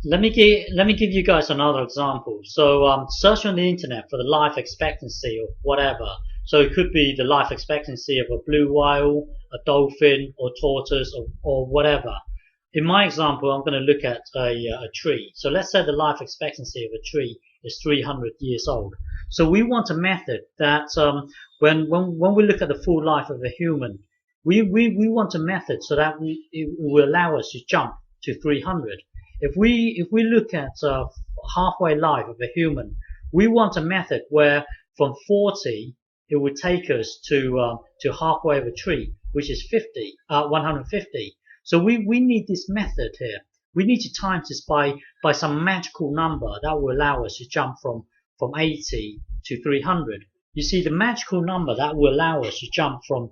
let me give you guys another example. So search on the internet for the life expectancy of whatever. So it could be the life expectancy of a blue whale, a dolphin, or tortoise, or whatever. In my example, I'm going to look at a tree. So let's say the life expectancy of a tree is 300 years old. So we want a method that when we look at the full life of a human, we want a method so that it will allow us to jump to 300. If we look at halfway life of a human, we want a method where from 40 it would take us to halfway of a tree, which is 150. So we need this method here. We need to time this by some magical number that will allow us to jump from 80 to 300. You see, the magical number that will allow us to jump from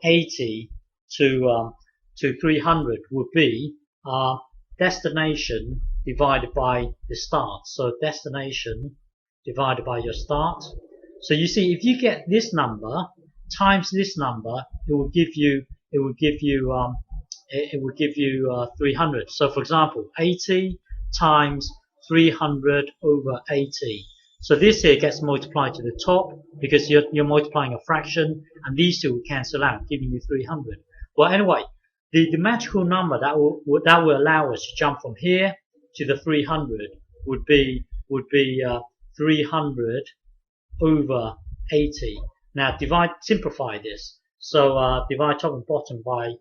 80 to 300 would be destination divided by the start. So destination divided by your start. So you see, if you get this number times this number, it will give you 300. So for example, 80 times 300 over 80. So this here gets multiplied to the top because you're multiplying a fraction, and these two will cancel out, giving you 300. Well, anyway, the magical number that will allow us to jump from here to the 300 would be 300 over 80. Now simplify this. So divide top and bottom by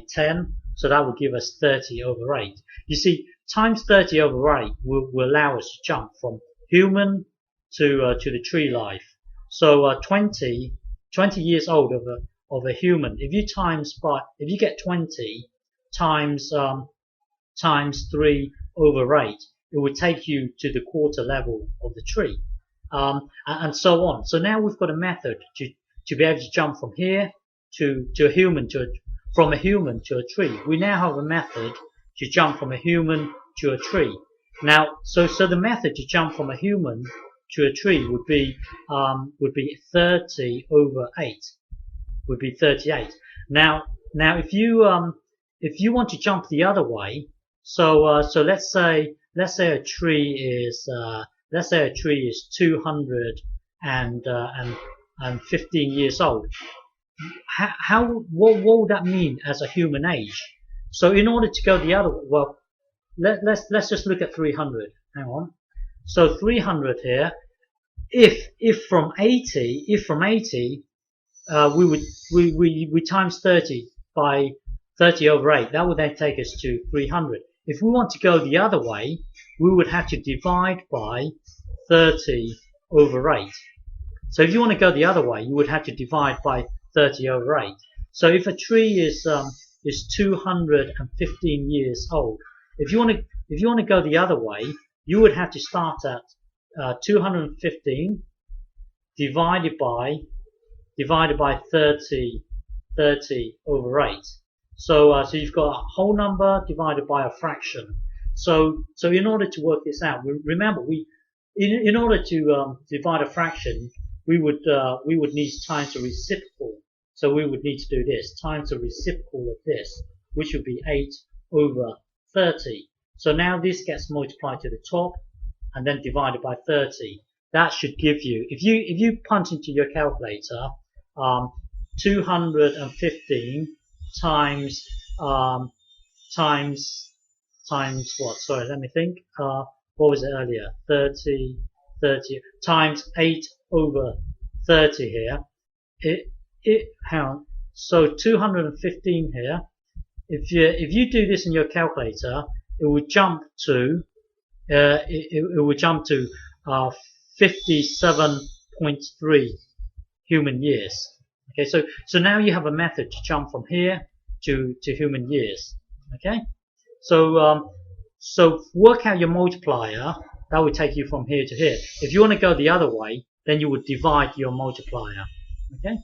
10. So that will give us 30 over 8. You see, times 30 over 8 will allow us to jump from human to the tree life. So 20 years old of a human. If you get 20 times 3 over 8, it would take you to the quarter level of the tree, and so on. So now we've got a method to be able to jump from here to a human from a human to a tree. We now have a method to jump from a human to a tree. Now, so the method to jump from a human to a tree would be 30 over 8. Would be 38. Now if you want to jump the other way, so let's say a tree is 215 years old. What would that mean as a human age? So in order to go the other way, well, let's just look at 300. Hang on. So 300 here. If from 80 we times 30 by 30 over 8, that would then take us to 300. If we want to go the other way, we would have to divide by 30 over 8. So if you want to go the other way, you would have to divide by 30 over 8. So if a tree is 215 years old, if you want to go the other way, you would have to start at 215 divided by 30 over 8. So you've got a whole number divided by a fraction. So in order to work this out, remember in order to divide a fraction, we would need times the reciprocal. So we would need to do this times the reciprocal of this, which would be 8 over 30. So now this gets multiplied to the top and then divided by 30. That should give you, if you punch into your calculator, 215 times what? Sorry, let me think. What was it earlier? 30 times 8 over 30 here. Hang on. So 215 here. If you do this in your calculator, it would jump to 57.3 human years. Okay, so now you have a method to jump from here to human years. Okay, so work out your multiplier. That would take you from here to here. If you want to go the other way, then you would divide your multiplier. Okay.